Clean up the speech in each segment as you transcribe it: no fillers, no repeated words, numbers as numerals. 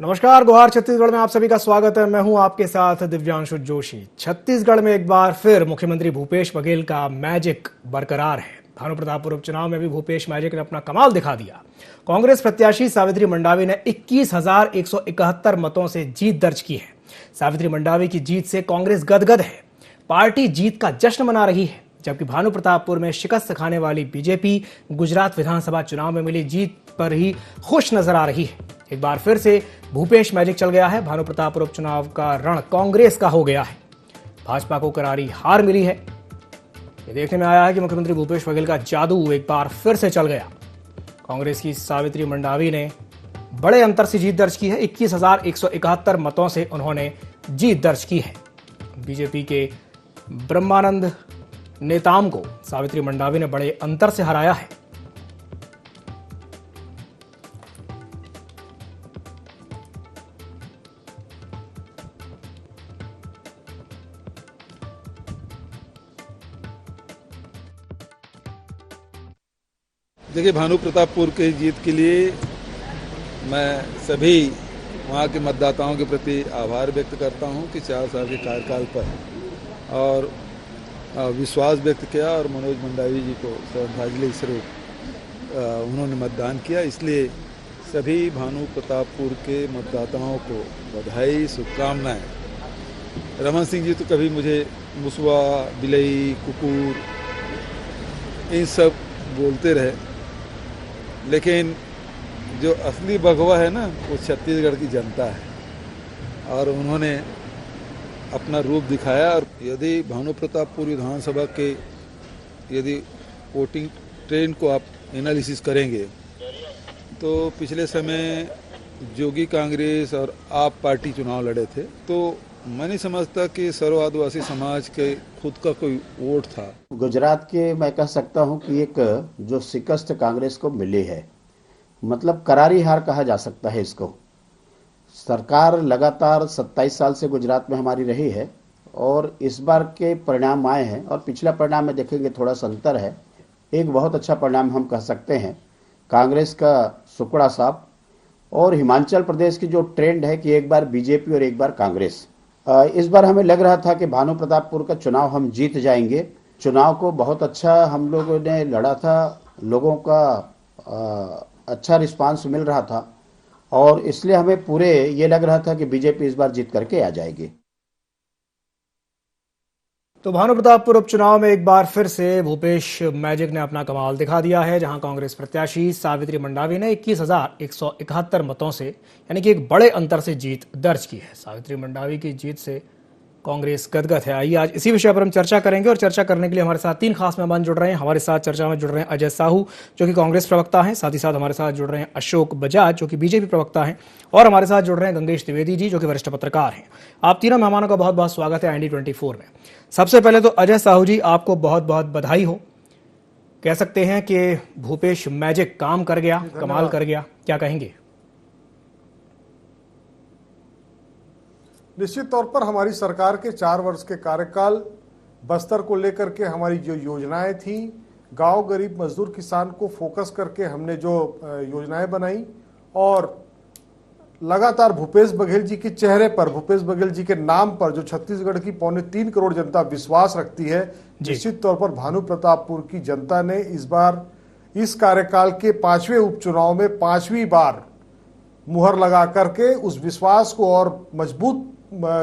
नमस्कार, गुहार छत्तीसगढ़ में आप सभी का स्वागत है। मैं हूं आपके साथ दिव्यांशु जोशी। छत्तीसगढ़ में एक बार फिर मुख्यमंत्री भूपेश बघेल का मैजिक बरकरार है। भानु प्रतापपुर उपचुनाव में भी भूपेश मैजिक ने अपना कमाल दिखा दिया। कांग्रेस प्रत्याशी सावित्री मंडावी ने 21,171 मतों से जीत दर्ज की है। सावित्री मंडावी की जीत से कांग्रेस गदगद है। पार्टी जीत का जश्न मना रही है, जबकि भानु प्रतापपुर में शिकस्त खाने वाली बीजेपी गुजरात विधानसभा चुनाव में मिली जीत पर ही खुश नजर आ रही है। एक बार फिर से भूपेश मैजिक चल गया है। भानु प्रतापपुर उपचुनाव का रण कांग्रेस का हो गया है। भाजपा को करारी हार मिली है। ये देखने में आया है कि मुख्यमंत्री भूपेश बघेल का जादू एक बार फिर से चल गया। कांग्रेस की सावित्री मंडावी ने बड़े अंतर से जीत दर्ज की है। 21,171 मतों से उन्होंने जीत दर्ज की है। बीजेपी के ब्रह्मानंद नेताम को सावित्री मंडावी ने बड़े अंतर से हराया है। देखिए, भानु प्रतापपुर के जीत के लिए मैं सभी वहाँ के मतदाताओं के प्रति आभार व्यक्त करता हूँ कि 4 साल के कार्यकाल पर और विश्वास व्यक्त किया और मनोज मंडावी जी को श्रद्धांजलि स्वरूप उन्होंने मतदान किया। इसलिए सभी भानु प्रतापपुर के मतदाताओं को बधाई, शुभकामनाएं। रमन सिंह जी तो कभी मुझे मुसवा, बिलई, कुकुर इन सब बोलते रहे, लेकिन जो असली भगवा है ना, वो छत्तीसगढ़ की जनता है और उन्होंने अपना रूप दिखाया। और यदि भानु प्रतापपुर विधानसभा के यदि वोटिंग ट्रेंड को आप एनालिसिस करेंगे तो पिछले समय जोगी कांग्रेस और आप पार्टी चुनाव लड़े थे, तो मैं नहीं समझता कि सर्व आदिवासी समाज के खुद का कोई वोट था। गुजरात के मैं कह सकता हूं कि एक जो शिकस्त कांग्रेस को मिली है, मतलब करारी हार कहा जा सकता है इसको। सरकार लगातार 27 साल से गुजरात में हमारी रही है और इस बार के परिणाम आए हैं और पिछला परिणाम में देखेंगे थोड़ा सा अंतर है। एक बहुत अच्छा परिणाम हम कह सकते हैं, कांग्रेस का सुकड़ा साफ। और हिमाचल प्रदेश की जो ट्रेंड है कि एक बार बीजेपी और एक बार कांग्रेस, इस बार हमें लग रहा था कि भानु प्रतापपुर का चुनाव हम जीत जाएंगे। चुनाव को बहुत अच्छा हम लोगों ने लड़ा था, लोगों का अच्छा रिस्पांस मिल रहा था और इसलिए हमें पूरे ये लग रहा था कि बीजेपी इस बार जीत करके आ जाएगी। तो भानु प्रतापपुर उपचुनाव में एक बार फिर से भूपेश मैजिक ने अपना कमाल दिखा दिया है, जहां कांग्रेस प्रत्याशी सावित्री मंडावी ने 21,171 मतों से यानी कि एक बड़े अंतर से जीत दर्ज की है। सावित्री मंडावी की जीत से कांग्रेस गदगद है। आइए आज इसी विषय पर हम चर्चा करेंगे और चर्चा करने के लिए हमारे साथ 3 खास मेहमान जुड़ रहे हैं। हमारे साथ चर्चा में जुड़ रहे हैं अजय साहू, जो कि कांग्रेस प्रवक्ता हैं। साथ ही साथ हमारे साथ जुड़ रहे हैं अशोक बजाज, जो कि बीजेपी प्रवक्ता हैं, और हमारे साथ जुड़ रहे हैं गंगेश द्विवेदी जी, जो कि वरिष्ठ पत्रकार हैं। आप तीनों मेहमानों का बहुत बहुत स्वागत है IND24 में। सबसे पहले तो अजय साहू जी, आपको बहुत बहुत बधाई हो। कह सकते हैं कि भूपेश मैजिक काम कर गया, कमाल कर गया, क्या कहेंगे? निश्चित तौर पर हमारी सरकार के 4 वर्ष के कार्यकाल, बस्तर को लेकर के हमारी जो योजनाएं थी, गांव गरीब मजदूर किसान को फोकस करके हमने जो योजनाएं बनाई और लगातार भूपेश बघेल जी के चेहरे पर, भूपेश बघेल जी के नाम पर जो छत्तीसगढ़ की 3.25 करोड़ जनता विश्वास रखती है, निश्चित तौर पर भानु प्रतापपुर की जनता ने इस बार इस कार्यकाल के 5वें उपचुनाव में 5वीं बार मुहर लगा करके उस विश्वास को और मजबूत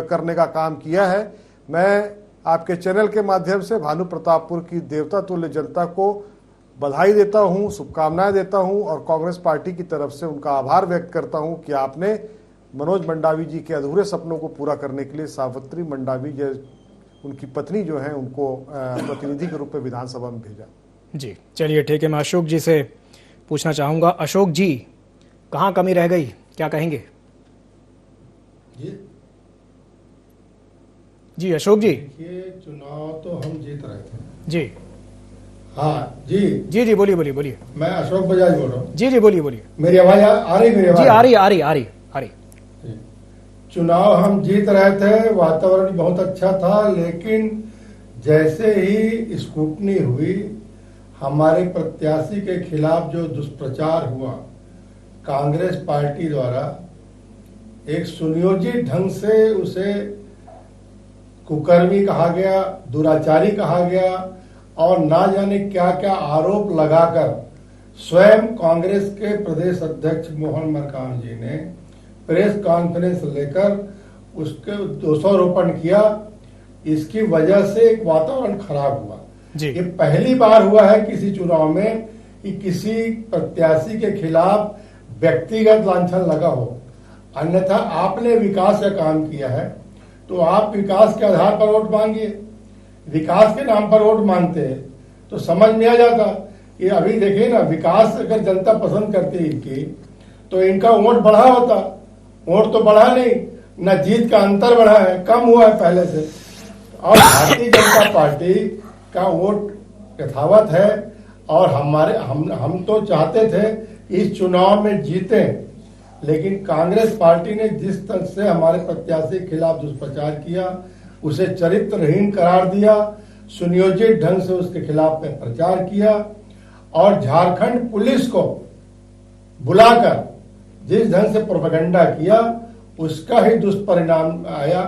करने का काम किया है। मैं आपके चैनल के माध्यम से भानु प्रतापपुर की देवता तुल्य जनता को बधाई देता हूं, शुभकामनाएं देता हूं और कांग्रेस पार्टी की तरफ से उनका आभार व्यक्त करता हूं कि आपने मनोज मंडावी जी के अधूरे सपनों को पूरा करने के लिए सावित्री मंडावी जो उनकी पत्नी जो है उनको प्रतिनिधि के रूप में विधानसभा में भेजा। जी चलिए ठीक है, मैं अशोक जी से पूछना चाहूंगा। अशोक जी, कहाँ कमी रह गई, क्या कहेंगे? जी अशोक जी। ये चुनाव तो हम जीत रहे थे जी। हाँ जी जी जी बोलिए बोलिए बोलिए। मैं अशोक बजाज बोल रहा हूँ। जी जी बोलिए बोलिए। मेरी आवाज आ रही? मेरी आवाज जी आ रही। चुनाव हम जीत रहे थे, वातावरण बहुत अच्छा था, लेकिन जैसे ही स्क्रूटनी हुई, हमारे प्रत्याशी के खिलाफ जो दुष्प्रचार हुआ कांग्रेस पार्टी द्वारा, एक सुनियोजित ढंग से उसे कुकर्मी कहा गया, दुराचारी कहा गया और ना जाने क्या क्या आरोप लगाकर स्वयं कांग्रेस के प्रदेश अध्यक्ष मोहन मरकाम जी ने प्रेस कॉन्फ्रेंस लेकर उसके दोषारोपण किया। इसकी वजह से एक वातावरण खराब हुआ। ये पहली बार हुआ है किसी चुनाव में कि किसी प्रत्याशी के खिलाफ व्यक्तिगत लांछन लगा हो। अन्यथा आपने विकास का काम किया है तो आप विकास के आधार पर वोट मांगिए। विकास के नाम पर वोट मांगते हैं तो समझ में आ जाता कि अभी देखिए ना, विकास अगर जनता पसंद करती है इनकी तो इनका वोट बढ़ा होता। वोट तो बढ़ा नहीं, न जीत का अंतर बढ़ा है, कम हुआ है पहले से। और भारतीय जनता पार्टी का वोट यथावत है और हम तो चाहते थे कि इस चुनाव में जीते, लेकिन कांग्रेस पार्टी ने जिस तरह से हमारे प्रत्याशी के खिलाफ दुष्प्रचार किया, उसे चरित्रहीन करार दिया, सुनियोजित ढंग से उसके खिलाफ में प्रचार किया और झारखंड पुलिस को बुलाकर जिस ढंग से प्रोपेगेंडा किया, उसका ही दुष्परिणाम आया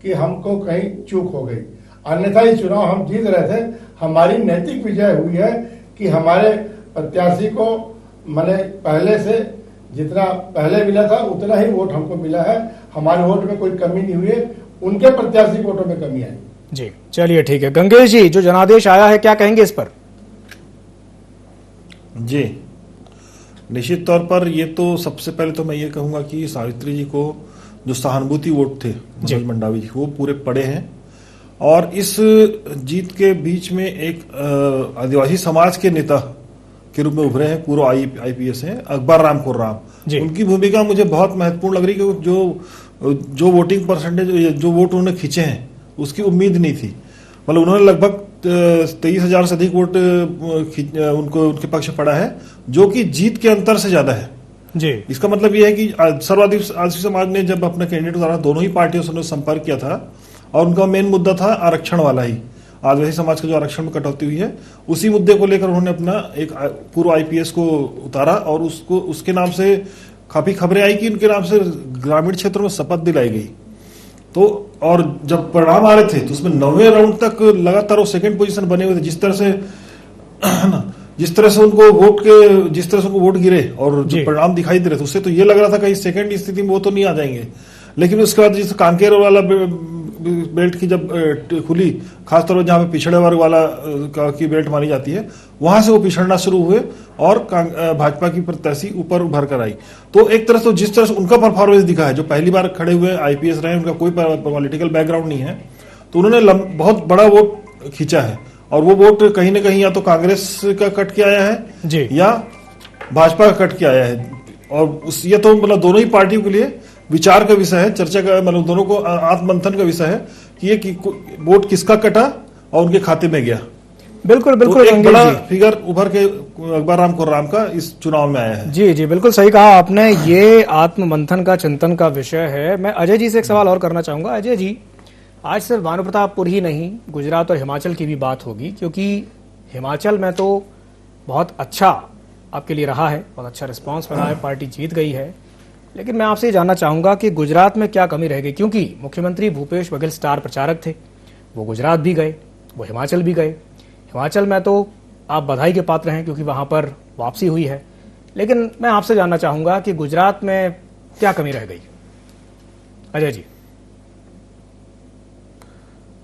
कि हमको कहीं चूक हो गई। अन्यथा ये चुनाव हम जीत रहे थे। हमारी नैतिक विजय हुई है कि हमारे प्रत्याशी को मैंने पहले से जितना पहले मिला था उतना ही वोट हमको मिला है। हमारे वोट में कोई कमी नहीं हुई है, उनके प्रत्याशी वोटों में कमी आई। जी चलिए ठीक है। गंगेश जी, जो जनादेश आया है क्या कहेंगे इस पर? जी निश्चित तौर पर ये तो सबसे पहले तो मैं ये कहूंगा कि सावित्री जी को जो सहानुभूति वोट थे मनोज मंडावी जी, वो पूरे पड़े हैं। और इस जीत के बीच में एक आदिवासी समाज के नेता के रूप में उभरे हैं, पूर्व आईपीएस हैं अकबर राम खुर्राम। उनकी भूमिका मुझे बहुत महत्वपूर्ण लग रही है कि जो वोटिंग परसेंटेज, जो वोट उन्होंने खींचे हैं उसकी उम्मीद नहीं थी। मतलब उन्होंने लगभग 23,000 से अधिक वोट उनके पक्ष पड़ा है, जो कि जीत के अंतर से ज्यादा है। जी इसका मतलब यह है कि आदिवासी समाज ने जब अपना कैंडिडेट उतारा, दोनों ही पार्टियों से संपर्क किया था और उनका मेन मुद्दा था आरक्षण वाला ही। आदिवासी समाज का जो आरक्षण में कटौती हुई है, उसी मुद्दे को लेकर उन्होंने अपना एक पूर्व आईपीएस को उतारा और उसके नाम से काफी खबरें आई कि उनके नाम से ग्रामीण क्षेत्रों में शपथ दिलाई गई। तो और जब परिणाम आ रहे थे तो उसमें 9वें राउंड तक लगातार वो सेकंड पोजीशन बने हुए थे। जिस तरह से उनको वोट गिरे और जो परिणाम दिखाई दे रहे थे, उससे तो ये लग रहा था कहीं सेकंड स्थिति में वो तो नहीं आ जाएंगे। लेकिन उसके बाद जिस कांकेर वाला बेल्ट की जब खुली, खासतौर पर जहां पे पिछड़े वर्ग वाला की बेल्ट मानी जाती है, वहां से वो पिछड़ना शुरू हुए और भाजपा की प्रत्याशी ऊपर उभर कर आई। तो एक तरह से जिस तरह से उनका परफॉर्मेंस दिखा है, जो पहली बार खड़े हुए आईपीएस रहे, उनका कोई पॉलिटिकल बैकग्राउंड नहीं है, तो उन्होंने बहुत बड़ा वोट खींचा है। और वो वोट कहीं ना कहीं या तो कांग्रेस का कट के आया है या भाजपा का कट के आया है। और ये तो मतलब दोनों ही पार्टियों के लिए विचार का विषय है, चर्चा का, मतलब दोनों को आत्ममंथन का विषय है कि ये वोट किसका कटा और उनके खाते में गया। बिल्कुल तो एक बड़ा फिगर उभर के अकबर राम खुर्राम का इस चुनाव में आया है। जी बिल्कुल सही कहा आपने, ये आत्ममंथन का, चिंतन का विषय है। मैं अजय जी से एक सवाल और करना चाहूंगा। अजय जी, आज सिर्फ भानुप्रतापपुर ही नहीं, गुजरात और हिमाचल की भी बात होगी, क्योंकि हिमाचल में तो बहुत अच्छा आपके लिए रहा है, बहुत अच्छा रिस्पांस मिला है, पार्टी जीत गई है। लेकिन मैं आपसे जानना चाहूंगा कि गुजरात में क्या कमी रह गई, क्योंकि मुख्यमंत्री भूपेश बघेल स्टार प्रचारक थे, वो गुजरात भी गए, वो हिमाचल भी गए। हिमाचल में तो आप बधाई के पात्र हैं क्योंकि वहां पर वापसी हुई है, लेकिन मैं आपसे जानना चाहूंगा कि गुजरात में क्या कमी रह गई? अजय जी।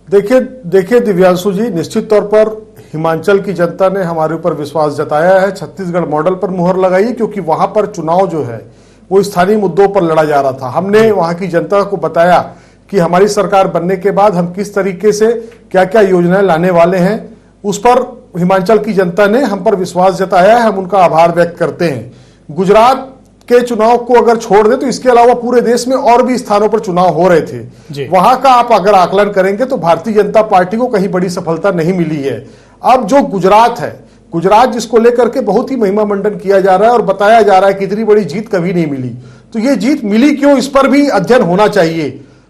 देखिए दिव्यांशु जी, निश्चित तौर पर हिमाचल की जनता ने हमारे ऊपर विश्वास जताया है, छत्तीसगढ़ मॉडल पर मुहर लगाई, क्योंकि वहां पर चुनाव जो है वो स्थानीय मुद्दों पर लड़ा जा रहा था। हमने वहां की जनता को बताया कि हमारी सरकार बनने के बाद हम किस तरीके से क्या क्या योजनाएं लाने वाले हैं, उस पर हिमाचल की जनता ने हम पर विश्वास जताया है, हम उनका आभार व्यक्त करते हैं। गुजरात के चुनाव को अगर छोड़ दें तो इसके अलावा पूरे देश में और भी स्थानों पर चुनाव हो रहे थे, वहां का आप अगर आकलन करेंगे तो भारतीय जनता पार्टी को कहीं बड़ी सफलता नहीं मिली है। अब जो गुजरात है, गुजरात जिसको लेकर के बहुत ही महिमा मंडन किया जा रहा है और बताया जा रहा है कि इतनी बड़ी जीत कभी नहीं मिली, तो ये जीत मिली क्यों, इस पर भी अध्ययन होना चाहिए।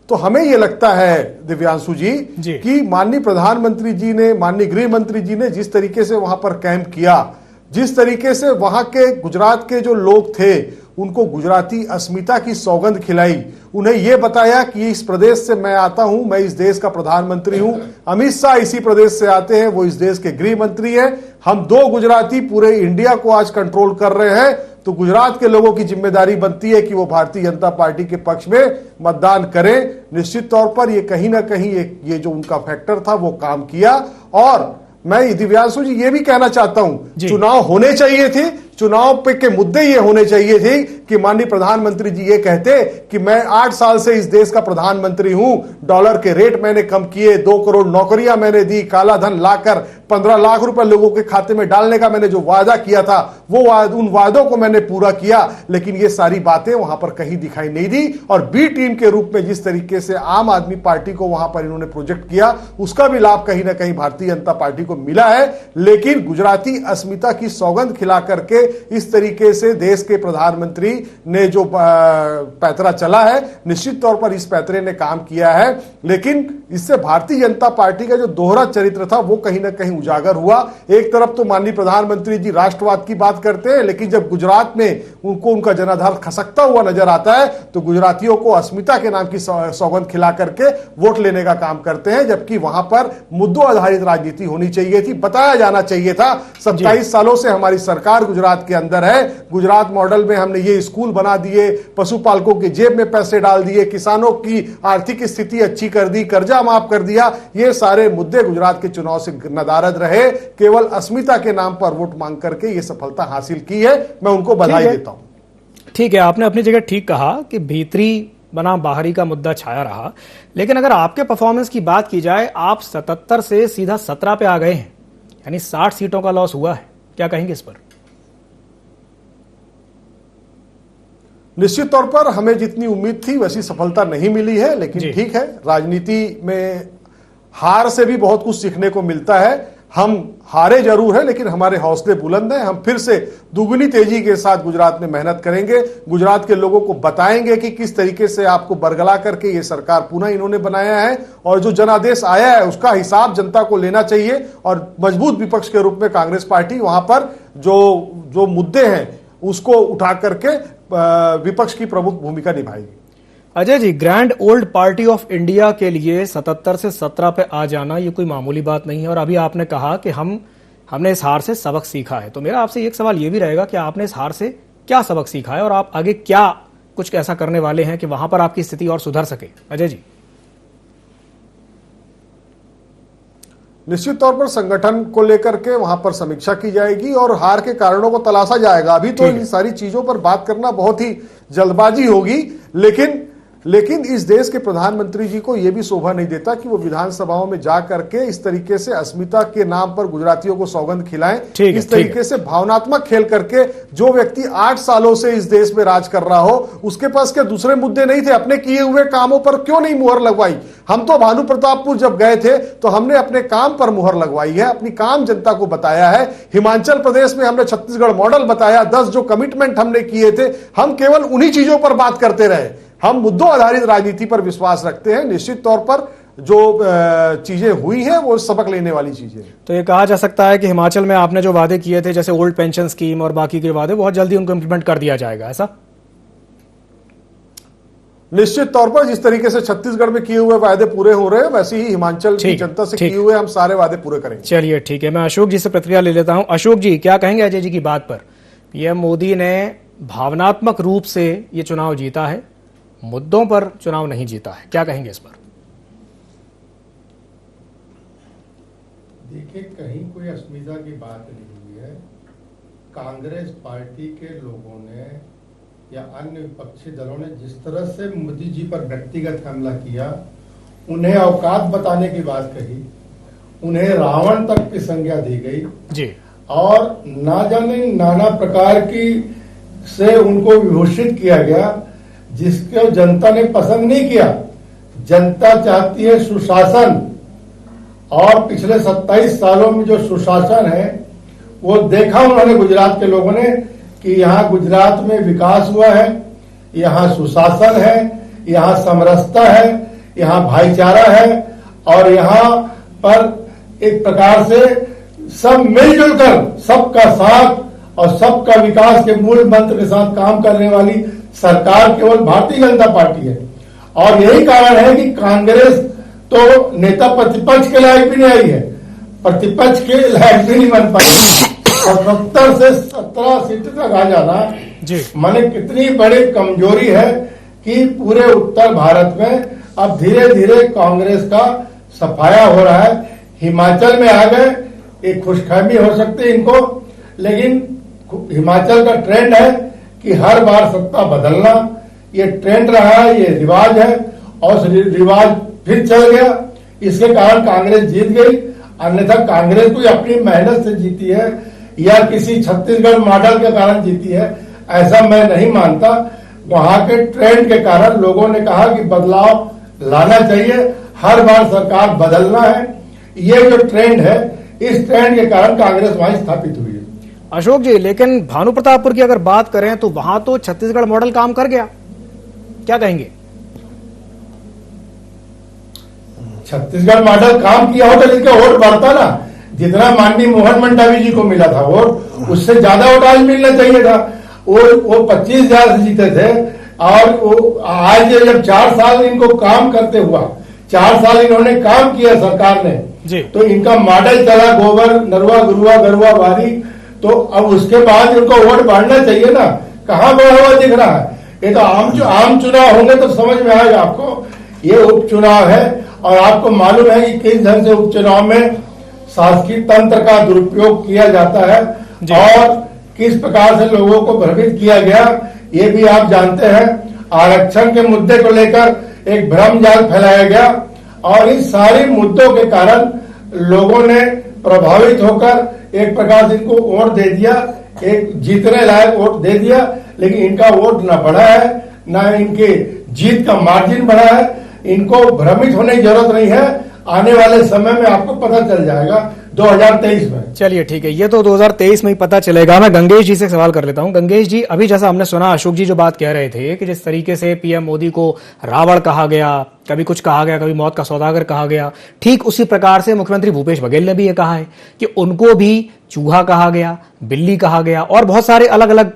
तो हमें ये लगता है दिव्यांशु जी कि माननीय प्रधानमंत्री जी ने, माननीय गृह मंत्री जी ने जिस तरीके से वहां पर कैंप किया, जिस तरीके से वहां के गुजरात के जो लोग थे उनको गुजराती अस्मिता की सौगंध खिलाई, उन्हें यह बताया कि इस प्रदेश से मैं आता हूं, मैं इस देश का प्रधानमंत्री हूं। अमित शाह इसी प्रदेश से आते हैं, वो इस देश के गृह मंत्री हैं। हम 2 गुजराती पूरे इंडिया को आज कंट्रोल कर रहे हैं, तो गुजरात के लोगों की जिम्मेदारी बनती है कि वो भारतीय जनता पार्टी के पक्ष में मतदान करें। निश्चित तौर पर ये कहीं ना कहीं ये जो उनका फैक्टर था वो काम किया। और मैं दिव्यांशु जी ये भी कहना चाहता हूं, चुनाव होने चाहिए थे, चुनाव पे के मुद्दे ये होने चाहिए थे कि माननीय प्रधानमंत्री जी ये कहते कि मैं 8 साल से इस देश का प्रधानमंत्री हूं, डॉलर के रेट मैंने कम किए, 2 करोड़ नौकरियां मैंने दी, काला धन लाकर 15 लाख रुपए लोगों के खाते में डालने का मैंने जो वादा किया था वो उन वादों को मैंने पूरा किया। लेकिन ये सारी बातें वहां पर कहीं दिखाई नहीं दी। और बी टीम के रूप में जिस तरीके से आम आदमी पार्टी को वहां पर इन्होंने प्रोजेक्ट किया, उसका भी लाभ कहीं ना कहीं भारतीय जनता पार्टी को मिला है। लेकिन गुजराती अस्मिता की सौगंध खिला करके इस तरीके से देश के प्रधानमंत्री ने जो पैतरा चला है, निश्चित तौर पर इस पैतरे ने काम किया है। लेकिन इससे भारतीय जनता पार्टी का जो दोहरा चरित्र था वो कहीं ना कहीं उजागर हुआ। एक तरफ तो माननीय प्रधानमंत्री जी राष्ट्रवाद की बात करते हैं, लेकिन जब गुजरात में उनको उनका जनाधार खसकता हुआ नजर आता है तो गुजरातियों को अस्मिता के नाम की सौगंध खिला करके वोट लेने का काम करते हैं। जबकि वहां पर मुद्दों आधारित राजनीति होनी चाहिए थी, बताया जाना चाहिए था 27 सालों से हमारी सरकार गुजरात के अंदर है, गुजरात मॉडल में हमने ये स्कूल बना दिए, पशुपालकों की जेब में पैसे डाल दिए, किसानों की आर्थिक स्थिति अच्छी कर दी, कर्जा माफ कर दिया। ये सारे मुद्दे गुजरात के चुनाव से नदारद रहे। केवल अस्मिता के नाम पर वोट मांग करके ये सफलता हासिल की है, मैं उनको बधाई देता हूं। ठीक है, आपने अपनी जगह ठीक कहा कि भीतरी बना बाहरी का मुद्दा छाया रहा। लेकिन अगर आपके परफॉर्मेंस की बात की जाए, आप 77 से सीधा 17 पे आ गए हैं, यानी 60 सीटों का लॉस हुआ है। क्या कहेंगे इस पर? निश्चित तौर पर हमें जितनी उम्मीद थी वैसी सफलता नहीं मिली है। लेकिन ठीक है, राजनीति में हार से भी बहुत कुछ सीखने को मिलता है। हम हारे जरूर हैं, लेकिन हमारे हौसले बुलंद हैं। हम फिर से दुगनी तेजी के साथ गुजरात में मेहनत करेंगे, गुजरात के लोगों को बताएंगे कि किस तरीके से आपको बरगला करके ये सरकार पुनः इन्होंने बनाया है। और जो जनादेश आया है उसका हिसाब जनता को लेना चाहिए। और मजबूत विपक्ष के रूप में कांग्रेस पार्टी वहां पर जो मुद्दे हैं उसको उठा करके विपक्ष की प्रमुख भूमिका निभाएगी। Ajay ji, grand old party of India के लिए 77 से 17 पे आ जाना ये कोई मामूली बात नहीं है। और अभी आपने कहा कि हमने इस हार से सबक सीखा है, तो मेरा आपसे एक सवाल ये भी रहेगा कि आपने इस हार से क्या सबक सीखा है और आप आगे क्या कुछ ऐसा करने वाले हैं कि वहां पर आपकी स्थिति और सुधर सके? अजय जी। निश्चित तौर पर संगठन को लेकर के वहां पर समीक्षा की जाएगी और हार के कारणों को तलाशा जाएगा। अभी तो इन सारी चीजों पर बात करना बहुत ही जल्दबाजी होगी। लेकिन इस देश के प्रधानमंत्री जी को यह भी शोभा नहीं देता कि वो विधानसभाओं में जा करके इस तरीके से अस्मिता के नाम पर गुजरातियों को सौगंध खिलाएं। इस तरीके से भावनात्मक खेल करके जो व्यक्ति 8 सालों से इस देश में राज कर रहा हो, उसके पास क्या दूसरे मुद्दे नहीं थे? अपने किए हुए कामों पर क्यों नहीं मुहर लगवाई? हम तो भानु प्रतापपुर जब गए थे तो हमने अपने काम पर मुहर लगवाई है, अपनी काम जनता को बताया है। हिमाचल प्रदेश में हमने छत्तीसगढ़ मॉडल बताया, 10 जो कमिटमेंट हमने किए थे, हम केवल उन्हीं चीजों पर बात करते रहे। हम मुद्दों आधारित राजनीति पर विश्वास रखते हैं। निश्चित तौर पर जो चीजें हुई हैं वो सबक लेने वाली चीजें हैं। तो ये कहा जा सकता है कि हिमाचल में आपने जो वादे किए थे, जैसे ओल्ड पेंशन स्कीम और बाकी के वादे, बहुत जल्दी उनको इंप्लीमेंट कर दिया जाएगा, ऐसा? निश्चित तौर पर जिस तरीके से छत्तीसगढ़ में किए हुए वादे पूरे हो रहे हैं, वैसे ही हिमाचल की जनता से किए हुए हम सारे वादे पूरे करेंगे। चलिए ठीक है, मैं अशोक जी से प्रतिक्रिया ले लेता हूं। अशोक जी, क्या कहेंगे अजय जी की बात पर? पीएम मोदी ने भावनात्मक रूप से ये चुनाव जीता है, मुद्दों पर चुनाव नहीं जीता है, क्या कहेंगे इस पर? देखिए, कहीं कोई अस्मिता की बात नहीं हुई है। कांग्रेस पार्टी के लोगों ने या अन्य विपक्षी दलों ने जिस तरह से मोदी जी पर व्यक्तिगत हमला किया, उन्हें औकात बताने की बात कही, उन्हें रावण तक की संज्ञा दी गई जी, और ना जाने नाना प्रकार की से उनको विभूषित किया गया, जिसको जनता ने पसंद नहीं किया। जनता चाहती है सुशासन, और पिछले 27 सालों में जो सुशासन है वो देखा उन्होंने गुजरात के लोगों ने कि यहाँ गुजरात में विकास हुआ है, यहाँ सुशासन है, यहाँ समरसता है, यहाँ भाईचारा है, और यहाँ पर एक प्रकार से सब मिलजुल कर सबका साथ और सबका विकास के मूल मंत्र के साथ काम करने वाली सरकार केवल भारतीय जनता पार्टी है। और यही कारण है कि कांग्रेस तो नेता प्रतिपक्ष के लायक भी नहीं आई है, प्रतिपक्ष के लायक भी नहीं बन पाई। 77 से 17 सीट तक आ जाना माने कितनी बड़ी कमजोरी है कि पूरे उत्तर भारत में अब धीरे धीरे कांग्रेस का सफाया हो रहा है। हिमाचल में आ गए, एक खुशखबरी हो सकती है इनको, लेकिन हिमाचल का ट्रेंड है कि हर बार सत्ता बदलना, ये ट्रेंड रहा है, ये रिवाज है और रिवाज फिर चल गया। इसके कारण कांग्रेस जीत गई। अन्यथा कांग्रेस कोई अपनी मेहनत से जीती है या किसी छत्तीसगढ़ मॉडल के कारण जीती है, ऐसा मैं नहीं मानता। वहां के ट्रेंड के कारण लोगों ने कहा कि बदलाव लाना चाहिए, हर बार सरकार बदलना है। ये जो ट्रेंड है, इस ट्रेंड के कारण कांग्रेस वहां स्थापित हुई है। अशोक जी, लेकिन भानु प्रतापपुर की अगर बात करें तो वहां तो छत्तीसगढ़ मॉडल काम कर गया, क्या कहेंगे? छत्तीसगढ़ मॉडल काम किया होता, जिसका वोट बढ़ता ना, जितना माननीय मोहन मंडावी जी को मिला था वोट, उससे ज्यादा वोट आज मिलना चाहिए था। वो 25,000 से जीते थे और वो आज जब 4 साल इनको काम करते हुआ, 4 साल इन्होंने काम किया सरकार ने जी। तो इनका मॉडल चला गोबर नरवा गुरुआ गरुआ वारी, तो अब उसके बाद इनको वोट बढ़ना चाहिए ना, कहां बढ़ा हुआ दिख रहा है? ये तो आम चुनाव होंगे तो समझ में आएगा आपको। ये उपचुनाव है और आपको मालूम है कि किस ढंग से उपचुनाव में शासकीय तंत्र का दुरुपयोग किया जाता है और किस प्रकार से लोगों को भ्रमित किया गया, ये भी आप जानते हैं। आरक्षण के मुद्दे को लेकर एक भ्रम जाल फैलाया गया और इस सारे मुद्दों के कारण लोगों ने प्रभावित होकर एक प्रकार से इनको वोट दे दिया, एक जीतने लायक वोट दे दिया, लेकिन इनका वोट न बढ़ा है, न इनके जीत का मार्जिन बढ़ा है। इनको भ्रमित होने की जरूरत नहीं है, आने वाले समय में आपको पता चल जाएगा 2023 में। चलिए ठीक है, ये तो 2023 में ही पता चलेगा। मैं गंगेश जी से सवाल कर लेता हूं। गंगेश जी, अभी जैसा हमने सुना अशोक जी जो बात कह रहे थे कि जिस तरीके से पीएम मोदी को रावण कहा गया, कभी कुछ कहा गया, कभी मौत का सौदागर कहा गया, ठीक उसी प्रकार से मुख्यमंत्री भूपेश बघेल ने भी ये कहा है कि उनको भी चूहा कहा गया, बिल्ली कहा गया और बहुत सारे अलग अलग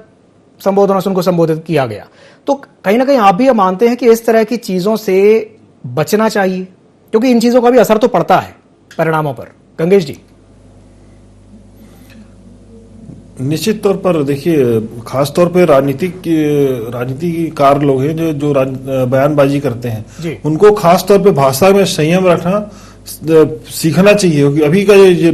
संबोधनों से उनको संबोधित किया गया। तो कहीं ना कहीं आप भी मानते हैं कि इस तरह की चीजों से बचना चाहिए, क्योंकि इन चीजों का भी असर तो पड़ता है परिणामों पर। गंगेश जी। निश्चित तौर पर देखिए, खास तौर पे राजनीतिकार लोग हैं जो बयानबाजी करते हैं, उनको खास तौर पे भाषा में संयम रखना सीखना चाहिए। क्योंकि अभी का ये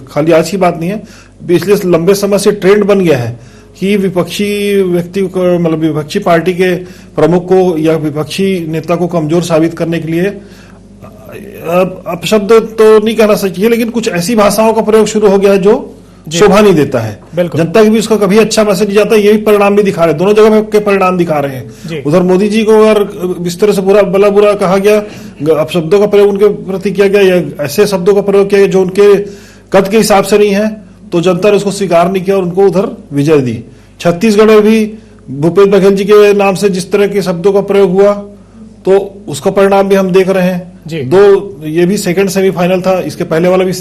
खाली आज की बात नहीं है, पिछले लंबे समय से ट्रेंड बन गया है कि विपक्षी व्यक्ति को, मतलब विपक्षी पार्टी के प्रमुख को या विपक्षी नेता को कमजोर साबित करने के लिए अपशब्द तो नहीं कहना चाहिए, लेकिन कुछ ऐसी भाषाओं का प्रयोग शुरू हो गया है जो शोभा नहीं देता है। जनता की भी उसका कभी अच्छा मैसेज नहीं जाता। ये भी परिणाम भी दिखा रहे हैं, दोनों जगह के परिणाम दिखा रहे हैं। उधर मोदी जी को अगर इस तरह से बुरा कहा गया, अपशब्दों का प्रयोग उनके प्रति किया गया या ऐसे शब्दों का प्रयोग किया गया जो उनके कद के हिसाब से नहीं है, तो जनता ने उसको स्वीकार नहीं किया और उनको उधर विजय दी। छत्तीसगढ़ में भी भूपेश बघेल जी के नाम से जिस तरह के शब्दों का प्रयोग हुआ, तो उसका परिणाम भी हम देख रहे हैं। ये भी सेकंड सेमीफाइनल था, इसके पहले वाला भी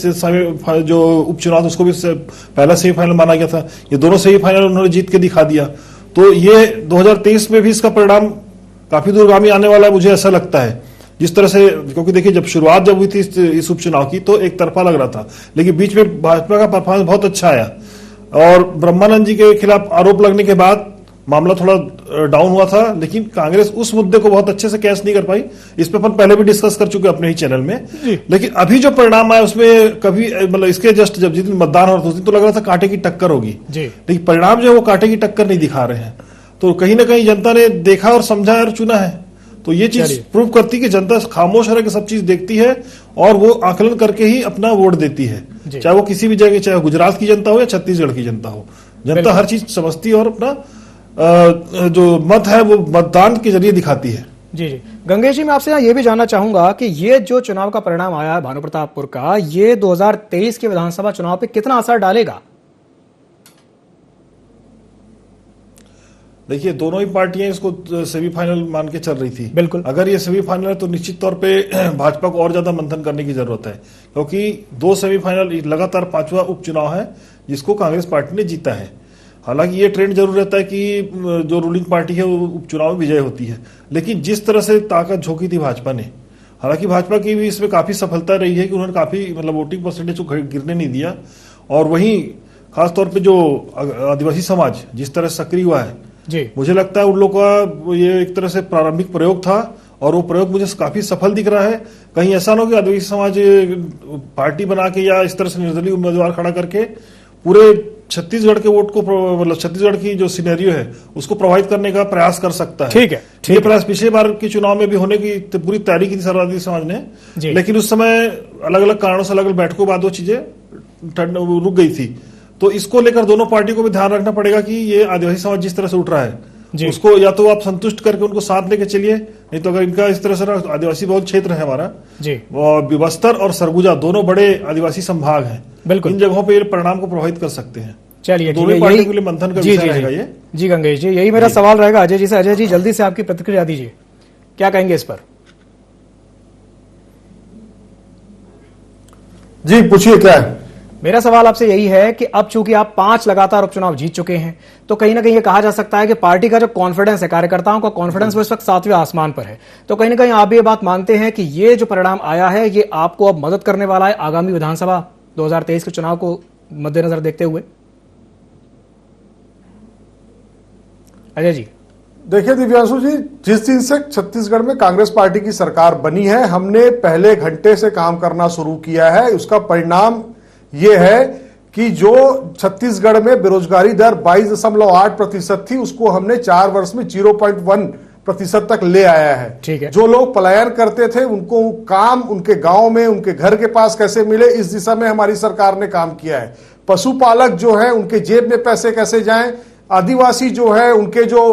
जो उपचुनाव था उसको भी पहला सेमीफाइनल माना गया था। ये दोनों सेमीफाइनल उन्होंने जीत के दिखा दिया। तो ये 2023 में भी इसका परिणाम काफी दूरगामी आने वाला है, मुझे ऐसा लगता है। जिस तरह से, क्योंकि देखिए जब शुरुआत जब हुई थी इस उपचुनाव की तो एक तरफा लग रहा था, लेकिन बीच में भाजपा का परफॉर्मेंस बहुत अच्छा आया और ब्रह्मानंद जी के खिलाफ आरोप लगने के बाद मामला थोड़ा डाउन हुआ था, लेकिन कांग्रेस उस मुद्दे को बहुत अच्छे से कैच नहीं कर पाई। इस पे अपन पहले भी डिस्कस कर चुके अपने ही चैनल में। लेकिन अभी जो परिणाम आया उसमें कभी, मतलब इसके जस्ट जब जिस दिन मतदान हो रहा था उस दिन तो लग रहा था कांटे की टक्कर होगी, लेकिन परिणाम जो है वो कांटे की टक्कर नहीं दिखा रहे हैं। तो कहीं ना कहीं जनता ने देखा और समझा और चुना है। तो ये चीज प्रूव करती है कि जनता खामोश रह के सब चीज देखती है और वो आकलन करके ही अपना वोट देती है, चाहे वो किसी भी जगह, चाहे गुजरात की जनता हो या छत्तीसगढ़ की जनता हो। जनता हर चीज समझती है और अपना जो मत है वो मतदान के जरिए दिखाती है। जी। गंगेश जी, मैं आपसे यहाँ ये भी जानना चाहूंगा कि ये जो चुनाव का परिणाम आया है भानु प्रतापपुर का, ये 2023 के विधानसभा चुनाव पे कितना असर डालेगा? देखिए दोनों ही पार्टियां इसको सेमीफाइनल मान के चल रही थी। बिल्कुल। अगर ये सेमीफाइनल है तो निश्चित तौर पे भाजपा को और ज्यादा मंथन करने की जरूरत है, क्योंकि 2 सेमीफाइनल लगातार 5वां उपचुनाव है जिसको कांग्रेस पार्टी ने जीता है। हालांकि ये ट्रेंड जरूर रहता है कि जो रूलिंग पार्टी है वो उपचुनाव में विजय होती है, लेकिन जिस तरह से ताकत झोंकी थी भाजपा ने, हालांकि भाजपा की भी इसमें काफी सफलता रही है कि उन्होंने काफी मतलब वोटिंग परसेंटेज को गिरने नहीं दिया। और वहीं खासतौर पे जो आदिवासी समाज जिस तरह से सक्रिय हुआ है जी, मुझे लगता है उन लोगों का ये एक तरह से प्रारंभिक प्रयोग था और वो प्रयोग मुझे काफी सफल दिख रहा है। कहीं ऐसा ना हो कि आदिवासी समाज पार्टी बना के या इस तरह से निर्दलीय उम्मीदवार खड़ा करके पूरे छत्तीसगढ़ के वोट को मतलब छत्तीसगढ़ की जो सिनेरियो है उसको प्रभावित करने का प्रयास कर सकता है। ठीक है, ये प्रयास पिछले बार के चुनाव में भी होने की पूरी तैयारी की थी सर्वाधिक समाज ने, लेकिन उस समय अलग अलग कारणों से अलग अलग बैठकों के बाद वो चीजें रुक गई थी। तो इसको लेकर दोनों पार्टी को भी ध्यान रखना पड़ेगा कि ये आदिवासी समाज जिस तरह से उठ रहा है उसको या तो आप संतुष्ट करके उनको साथ लेके चलिए, नहीं तो अगर इनका इस तरह से आदिवासी बहुत क्षेत्र है हमारा जी, बस्तर और सरगुजा दोनों बड़े आदिवासी संभाग हैं, बिल्कुल इन जगहों पे परिणाम को प्रभावित कर सकते हैं। चलिए दोनों पार्टियों के लिए मंथन का विषय रहेगा ये। जी गंगेश जी, यही मेरा सवाल रहेगा अजय जी से। अजय जी जल्दी से आपकी प्रतिक्रिया दीजिए, क्या कहेंगे इस पर? जी पूछिए क्या है। मेरा सवाल आपसे यही है कि अब चूंकि आप 5 लगातार उपचुनाव जीत चुके हैं तो कहीं ना कहीं ये कहा जा सकता है कि पार्टी का जो कॉन्फिडेंस है, कार्यकर्ताओं का कॉन्फिडेंस वो इस वक्त 7वें आसमान पर है। तो कहीं ना कहीं आप ये बात मानते हैं कि ये जो परिणाम आया है ये आपको अब मदद करने वाला है आगामी विधानसभा 2023 के चुनाव को मद्देनजर देखते हुए? अजय जी देखिए दिव्यांशु जी, जिस दिन से छत्तीसगढ़ में कांग्रेस पार्टी की सरकार बनी है हमने पहले घंटे से काम करना शुरू किया है। उसका परिणाम ये है कि जो छत्तीसगढ़ में बेरोजगारी दर 22.8% थी उसको हमने 4 वर्ष में 0.1% तक ले आया है। ठीक है। जो लोग पलायन करते थे उनको काम उनके गांव में उनके घर के पास कैसे मिले, इस दिशा में हमारी सरकार ने काम किया है। पशुपालक जो है उनके जेब में पैसे कैसे जाएं, आदिवासी जो है उनके जो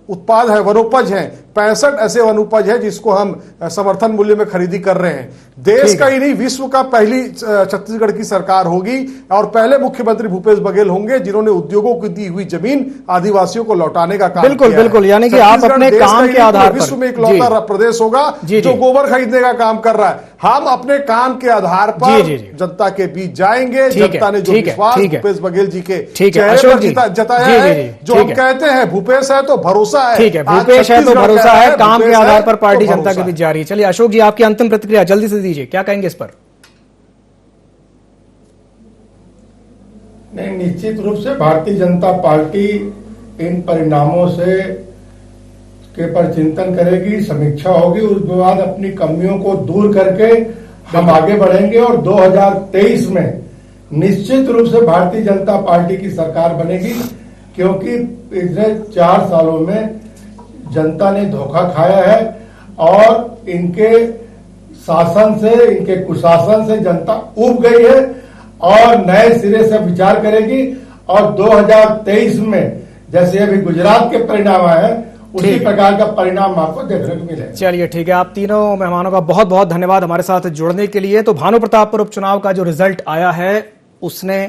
उत्पाद है वनोपज हैं, 65 ऐसे वनोपज है जिसको हम समर्थन मूल्य में खरीदी कर रहे हैं। देश का ही नहीं विश्व का पहली छत्तीसगढ़ की सरकार होगी और पहले मुख्यमंत्री भूपेश बघेल होंगे जिन्होंने उद्योगों की दी हुई जमीन आदिवासियों को लौटाने का काम बिल्कुल किया बिल्कुल है। यानी कि आप अपने काम के आधार पर विश्व में एक लौटा प्रदेश होगा जो गोबर खरीदने का काम कर रहा है। हम अपने काम के आधार पर जनता के बीच जाएंगे। जनता ने जो विश्वास भूपेश बघेल जी के चेहरे पर जताया है, जो हम कहते हैं भूपेश है तो भरोसा है। ठीक है, भूपेश है तो भरोसा है, काम के आधार पर पार्टी जनता के बीच जा रही है। चलिए अशोक जी आपकी अंतिम प्रतिक्रिया जल्दी से दीजिए, क्या कहेंगे इस पर? नहीं, निश्चित रूप से भारतीय जनता पार्टी इन परिणामों से के पर चिंतन करेगी, समीक्षा होगी, उसके बाद अपनी कमियों को दूर करके हम आगे बढ़ेंगे और 2023 में निश्चित रूप से भारतीय जनता पार्टी की सरकार बनेगी, क्योंकि पिछले 4 सालों में जनता ने धोखा खाया है और इनके शासन से, इनके कुशासन से जनता उब गई है और नए सिरे से विचार करेगी। और 2023 में जैसे अभी गुजरात के परिणाम आए हैं उसी प्रकार का परिणाम आपको देखने को मिलेगा। चलिए ठीक है, आप तीनों मेहमानों का बहुत बहुत धन्यवाद हमारे साथ जुड़ने के लिए। तो भानु प्रतापपुर उपचुनाव का जो रिजल्ट आया है उसने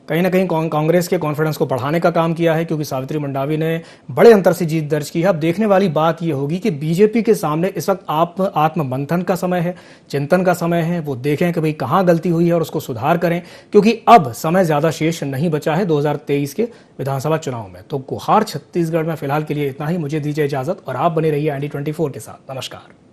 कहीं ना कहीं कांग्रेस के कॉन्फिडेंस को बढ़ाने का काम किया है, क्योंकि सावित्री मंडावी ने बड़े अंतर से जीत दर्ज की है। अब देखने वाली बात यह होगी कि बीजेपी के सामने इस वक्त आत्ममंथन का समय है, चिंतन का समय है। वो देखें कि भाई कहां गलती हुई है और उसको सुधार करें, क्योंकि अब समय ज्यादा शेष नहीं बचा है 2023 के विधानसभा चुनाव में। तो गुहार छत्तीसगढ़ में फिलहाल के लिए इतना ही। मुझे दीजिए इजाजत और आप बने रहिए ND24 के साथ। नमस्कार।